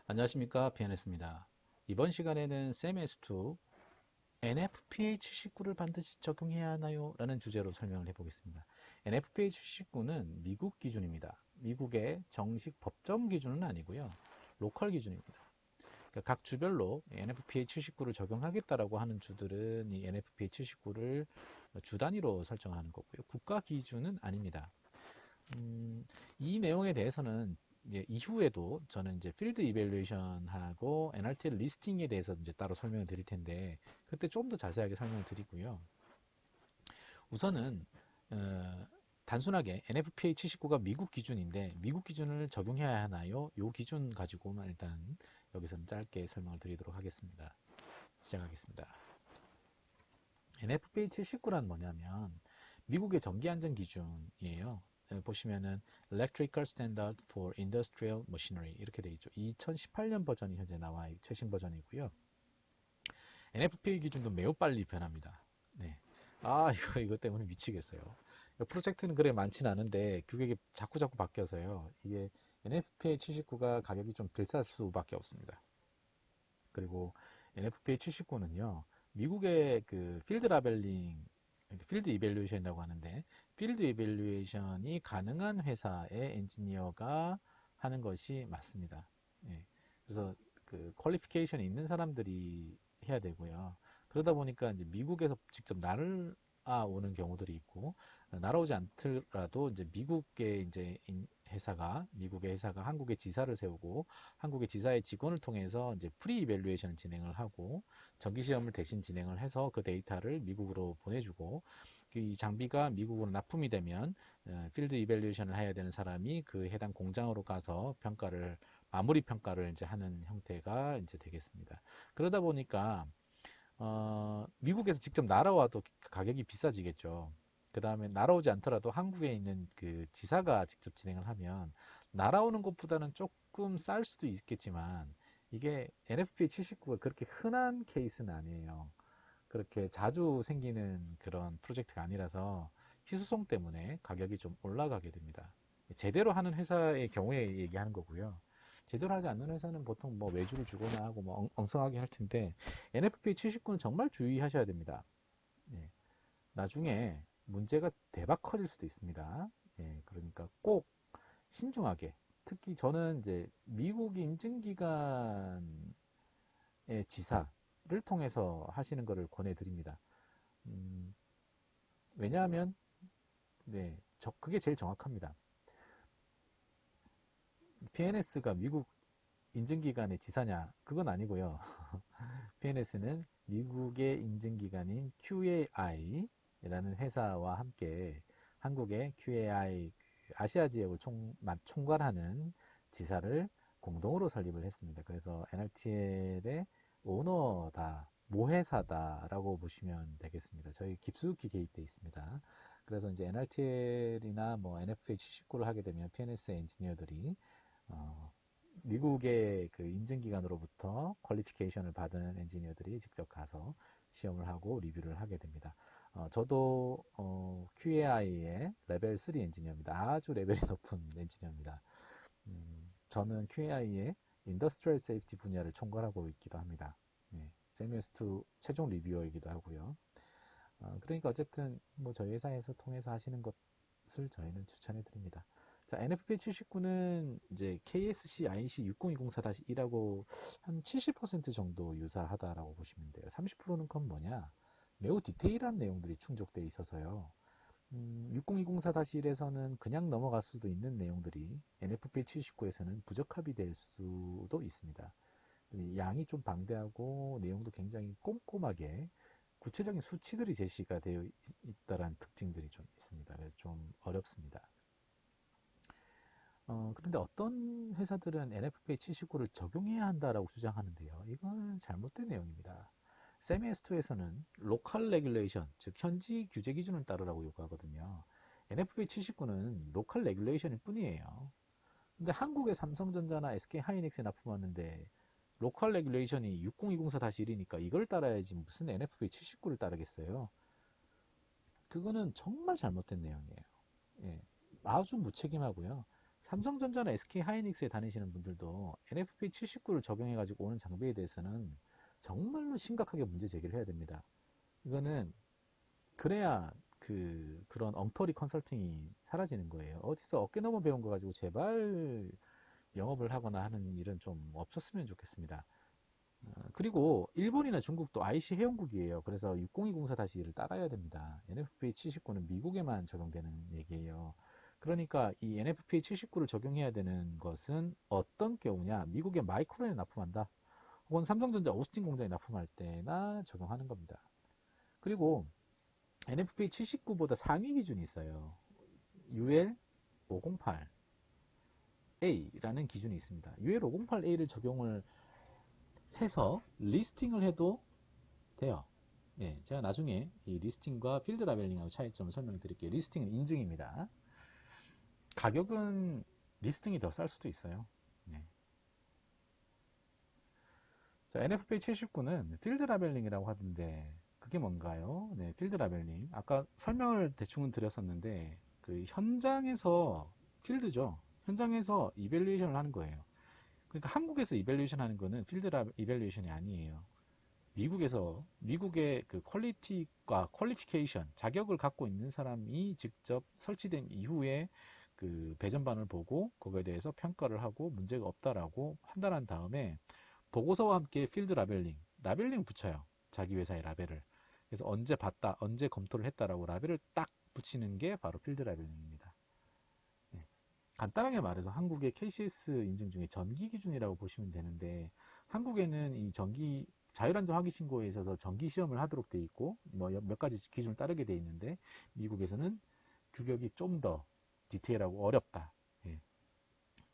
안녕하십니까, PNS입니다. 이번 시간에는 SEM-S2 NFPA 79를 반드시 적용해야 하나요? 라는 주제로 설명을 해보겠습니다. NFPA 79는 미국 기준입니다. 미국의 정식 법정 기준은 아니고요. 로컬 기준입니다. 그러니까 각 주별로 NFPA 79를 적용하겠다라고 하는 주들은 이 NFPA 79를 주 단위로 설정하는 거고요. 국가 기준은 아닙니다. 이 내용에 대해서는 이제 이후에도 저는 이제 필드 이벨루에이션하고 NRTL 리스팅에 대해서 이제 따로 설명을 드릴 텐데 그때 좀 더 자세하게 설명을 드리고요. 우선은 단순하게 NFPA 79가 미국 기준인데 미국 기준을 적용해야 하나요? 요 기준 가지고만 일단 여기서는 짧게 설명을 드리도록 하겠습니다. 시작하겠습니다. NFPA 79란 뭐냐면 미국의 전기 안전 기준이에요. 보시면은 Electrical Standard for Industrial Machinery 이렇게 되어 있죠. 2018년 버전이 현재 나와 최신 버전이고요. NFPA 기준도 매우 빨리 변합니다. 네. 아, 이거 때문에 미치겠어요. 프로젝트는 그래 많진 않은데 그게 자꾸 바뀌어서요. 이게 NFPA 79가 가격이 좀 비쌀 수밖에 없습니다. 그리고 NFPA 79는요, 미국의 그 필드 라벨링, 필드 이벨루에이션이라고 하는데, 필드 이벨루에이션이 가능한 회사의 엔지니어가 하는 것이 맞습니다. 예. 그래서 그 퀄리피케이션이 있는 사람들이 해야 되고요. 그러다 보니까 이제 미국에서 직접 날아오는 경우들이 있고, 날아오지 않더라도 이제 미국의 회사가 한국에 지사를 세우고 한국의 지사의 직원을 통해서 이제 프리 이벨루에이션을 진행을 하고 정기 시험을 대신 진행을 해서 그 데이터를 미국으로 보내주고 이 장비가 미국으로 납품이 되면 필드 이벨루에이션을 해야 되는 사람이 그 해당 공장으로 가서 마무리 평가를 이제 하는 형태가 이제 되겠습니다. 그러다 보니까 미국에서 직접 날아와도 가격이 비싸지겠죠. 그 다음에 날아오지 않더라도 한국에 있는 그 지사가 직접 진행을 하면 날아오는 것보다는 조금 쌀 수도 있겠지만 이게 NFPA 79가 그렇게 흔한 케이스는 아니에요. 그렇게 자주 생기는 그런 프로젝트가 아니라서 희소성 때문에 가격이 좀 올라가게 됩니다. 제대로 하는 회사의 경우에 얘기하는 거고요. 제대로 하지 않는 회사는 보통 뭐 외주를 주거나 하고 뭐 엉성하게 할 텐데 NFPA 79는 정말 주의하셔야 됩니다. 예, 나중에 문제가 대박 커질 수도 있습니다. 예, 그러니까 꼭 신중하게 특히 저는 이제 미국 인증기관의 지사를 통해서 하시는 것을 권해드립니다. 음, 왜냐하면 네, 그게 제일 정확합니다. PNS가 미국 인증기관의 지사냐? 그건 아니고요. PNS는 미국의 인증기관인 QAI라는 회사와 함께 한국의 QAI 아시아 지역을 총괄하는 지사를 공동으로 설립을 했습니다. 그래서 NRTL의 오너다, 모회사다라고 보시면 되겠습니다. 저희 깊숙이 개입되어 있습니다. 그래서 이제 NRTL이나 뭐 NFA 79를 하게 되면 PNS 엔지니어들이 어, 미국의 그 인증기관으로부터 퀄리피케이션을 받은 엔지니어들이 직접 가서 시험을 하고 리뷰를 하게 됩니다. 저도 QAI의 레벨 3 엔지니어입니다. 아주 레벨이 높은 엔지니어입니다. 저는 QAI의 인더스트리얼 세이프티 분야를 총괄하고 있기도 합니다. 네, 세미스2 최종 리뷰어이기도 하고요. 그러니까 어쨌든 뭐 저희 회사에서 통해서 하시는 것을 저희는 추천해 드립니다. 자, NFP 79는 이제 KSC IC 6020-4-1하고 한 70% 정도 유사하다라고 보시면 돼요. 30%는 건 뭐냐? 매우 디테일한 내용들이 충족되어 있어서요. 6020-4-1에서는 그냥 넘어갈 수도 있는 내용들이 NFP 79에서는 부적합이 될 수도 있습니다. 양이 좀 방대하고 내용도 굉장히 꼼꼼하게 구체적인 수치들이 제시가 되어 있다는 특징들이 좀 있습니다. 그래서 좀 어렵습니다. 그런데 어떤 회사들은 NFPA 79를 적용해야 한다라고 주장하는데요. 이거는 잘못된 내용입니다. 세미S2에서는 로컬 레귤레이션, 즉 현지 규제 기준을 따르라고 요구하거든요. NFPA 79는 로컬 레귤레이션일 뿐이에요. 근데 한국의 삼성전자나 SK 하이닉스에 납품하는데 로컬 레귤레이션이 6020-4-1이니까 이걸 따라야지 무슨 NFPA 79를 따르겠어요. 그거는 정말 잘못된 내용이에요. 예, 아주 무책임하고요. 삼성전자나 SK하이닉스에 다니시는 분들도 NFP 79를 적용해가지고 오는 장비에 대해서는 정말로 심각하게 문제 제기를 해야 됩니다. 이거는 그래야 그런 엉터리 컨설팅이 사라지는 거예요. 어디서 어깨 넘어 배운 거 가지고 제발 영업을 하거나 하는 일은 좀 없었으면 좋겠습니다. 그리고 일본이나 중국도 IC 회원국이에요. 그래서 6020-1을 따라야 됩니다. NFPA 79는 미국에만 적용되는 얘기예요. 그러니까 이 NFPA 79를 적용해야 되는 것은 어떤 경우냐? 미국의 마이크론에 납품한다. 혹은 삼성전자 오스틴 공장에 납품할 때나 적용하는 겁니다. 그리고 NFPA 79보다 상위 기준이 있어요. UL 508A라는 기준이 있습니다. UL 508A를 적용을 해서 리스팅을 해도 돼요. 예, 제가 나중에 이 리스팅과 필드 라벨링하고 차이점을 설명드릴게요. 리스팅은 인증입니다. 가격은 리스팅이 더 쌀 수도 있어요. 네. 자, NFPA 79는 필드 라벨링이라고 하던데 그게 뭔가요? 네, 필드 라벨링. 아까 설명을 대충은 드렸었는데 그 현장에서 필드죠. 현장에서 이밸류에이션을 하는 거예요. 그러니까 한국에서 이밸류에이션 하는 거는 필드 이밸류에이션이 아니에요. 미국의 그 퀄리티과 퀄리피케이션 자격을 갖고 있는 사람이 직접 설치된 이후에 그 배전반을 보고 거기에 대해서 평가를 하고 문제가 없다라고 판단한 다음에 보고서와 함께 필드 라벨링 붙여요. 자기 회사의 라벨을. 그래서 언제 봤다, 언제 검토를 했다라고 라벨을 딱 붙이는 게 바로 필드 라벨링입니다. 네. 간단하게 말해서 한국의 KCS 인증 중에 전기 기준이라고 보시면 되는데 한국에는 이 전기 자율안전 화기 신고에 있어서 전기 시험을 하도록 돼 있고 뭐 몇 가지 기준을 따르게 돼 있는데 미국에서는 규격이 좀 더 디테일하고 어렵다. 예,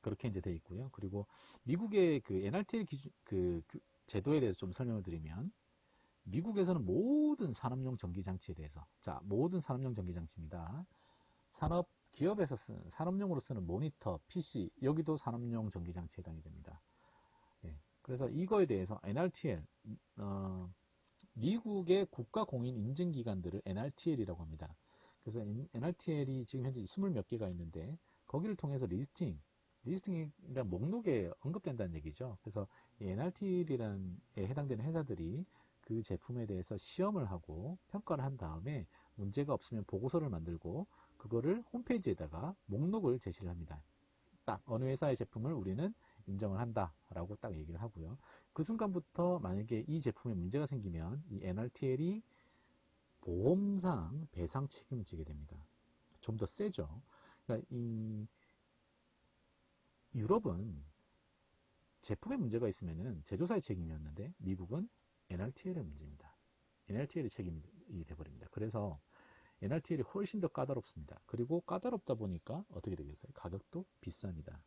그렇게 이제 돼 있고요. 그리고 미국의 그 NRTL 기준 제도에 대해서 좀 설명을 드리면 미국에서는 모든 산업용 전기 장치에 대해서 모든 산업용 전기 장치입니다. 기업에서 쓰는 산업용으로 쓰는 모니터, PC 여기도 산업용 전기 장치에 해당이 됩니다. 예, 그래서 이거에 대해서 NRTL 미국의 국가 공인 인증 기관들을 NRTL이라고 합니다. 그래서 NRTL이 지금 현재 20 몇 개가 있는데 거기를 통해서 리스팅이란 목록에 언급된다는 얘기죠. 그래서 NRTL이라는 에 해당되는 회사들이 그 제품에 대해서 시험을 하고 평가를 한 다음에 문제가 없으면 보고서를 만들고 그거를 홈페이지에다가 목록을 제시를 합니다. 딱 어느 회사의 제품을 우리는 인정을 한다라고 딱 얘기를 하고요. 그 순간부터 만약에 이 제품에 문제가 생기면 이 NRTL이 보험상 배상 책임을 지게 됩니다. 좀 더 세죠. 그러니까 이 유럽은 제품에 문제가 있으면은 제조사의 책임이었는데 미국은 NRTL의 문제입니다. NRTL의 책임이 돼버립니다. 그래서 NRTL이 훨씬 더 까다롭습니다. 그리고 까다롭다 보니까 어떻게 되겠어요? 가격도 비쌉니다.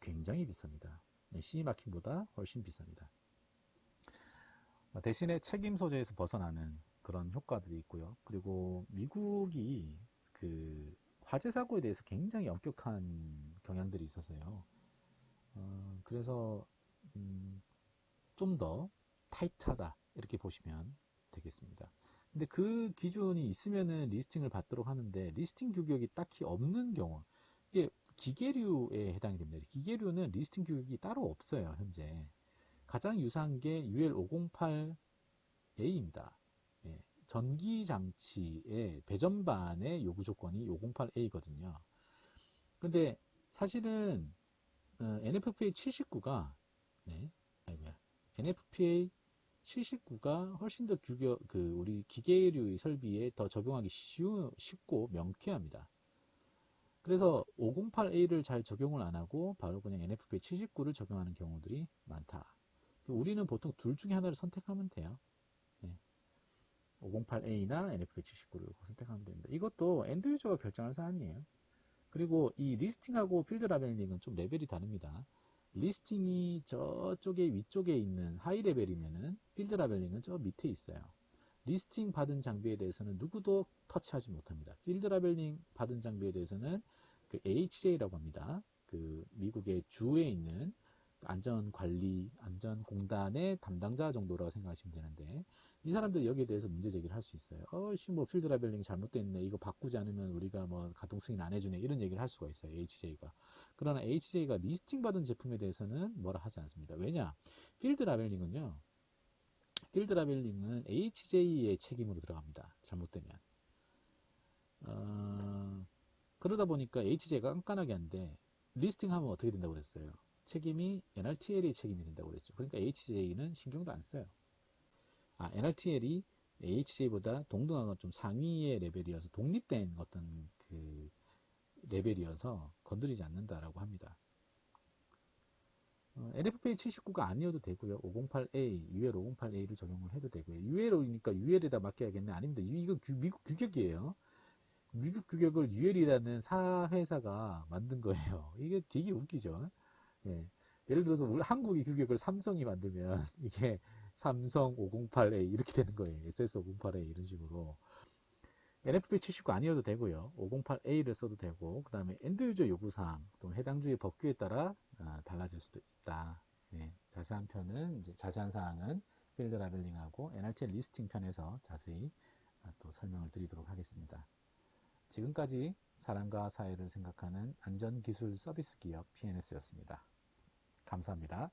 굉장히 비쌉니다. CE마킹보다 훨씬 비쌉니다. 대신에 책임 소재에서 벗어나는 그런 효과들이 있고요. 그리고 미국이 그 화재 사고에 대해서 굉장히 엄격한 경향들이 있어서요. 그래서 좀 더 타이트하다 이렇게 보시면 되겠습니다. 근데 그 기준이 있으면은 리스팅을 받도록 하는데 리스팅 규격이 딱히 없는 경우 이게 기계류에 해당이 됩니다. 기계류는 리스팅 규격이 따로 없어요. 현재 가장 유사한 게 UL508A입니다. 예, 전기 장치의 배전반의 요구 조건이 508A거든요. 근데 사실은 NFPA 79가 네, 아이고야. NFPA 79가 훨씬 더 우리 기계류의 설비에 더 적용하기 쉽고 명쾌합니다. 그래서 508A를 잘 적용을 안 하고 바로 그냥 NFPA 79를 적용하는 경우들이 많다. 우리는 보통 둘 중에 하나를 선택하면 돼요. 네. 508A나 NFPA 79를 선택하면 됩니다. 이것도 엔드 유저가 결정할 사안이에요. 그리고 이 리스팅하고 필드 라벨링은 좀 레벨이 다릅니다. 리스팅이 저쪽에 위쪽에 있는 하이 레벨이면은 필드 라벨링은 저 밑에 있어요. 리스팅 받은 장비에 대해서는 누구도 터치하지 못합니다. 필드 라벨링 받은 장비에 대해서는 그 AHJ라고 합니다. 그 미국의 주에 있는 안전관리, 안전공단의 담당자 정도라고 생각하시면 되는데, 이 사람들이 여기에 대해서 문제 제기를 할 수 있어요. 뭐 필드 라벨링이 잘못됐네. 이거 바꾸지 않으면 우리가 뭐 가동 승인 안 해주네. 이런 얘기를 할 수가 있어요. HJ가. 그러나 HJ가 리스팅 받은 제품에 대해서는 뭐라 하지 않습니다. 왜냐? 필드 라벨링은요. 필드 라벨링은 HJ의 책임으로 들어갑니다. 잘못되면. 그러다 보니까 HJ가 깐깐하게 한데, 리스팅하면 어떻게 된다고 그랬어요? 책임이 NRTL의 책임이 된다고 그랬죠. 그러니까 HJ는 신경도 안 써요. NRTL이 HJ보다 동등한 좀 상위의 레벨이어서 독립된 어떤 그 레벨이어서 건드리지 않는다라고 합니다. NFPA 79가 아니어도 되고요. 508A, UL 508A를 적용을 해도 되고요. UL이니까 UL에다 맡겨야겠네. 아닙니다. 이거 미국 규격이에요. 미국 규격을 UL이라는 사회사가 만든 거예요. 이게 되게 웃기죠. 예. 예를 들어서 우리 한국의 규격을 삼성이 만들면 이게 삼성 508A 이렇게 되는 거예요. SS 508A 이런 식으로. NFP 79 아니어도 되고요. 508A를 써도 되고, 그 다음에 엔드유저 요구사항, 또 해당 주의 법규에 따라 달라질 수도 있다. 네, 자세한 편은, 이제 자세한 사항은 필드 라벨링하고 NRTL 리스팅 편에서 자세히 또 설명을 드리도록 하겠습니다. 지금까지 사람과 사회를 생각하는 안전기술 서비스 기업 PNS였습니다. 감사합니다.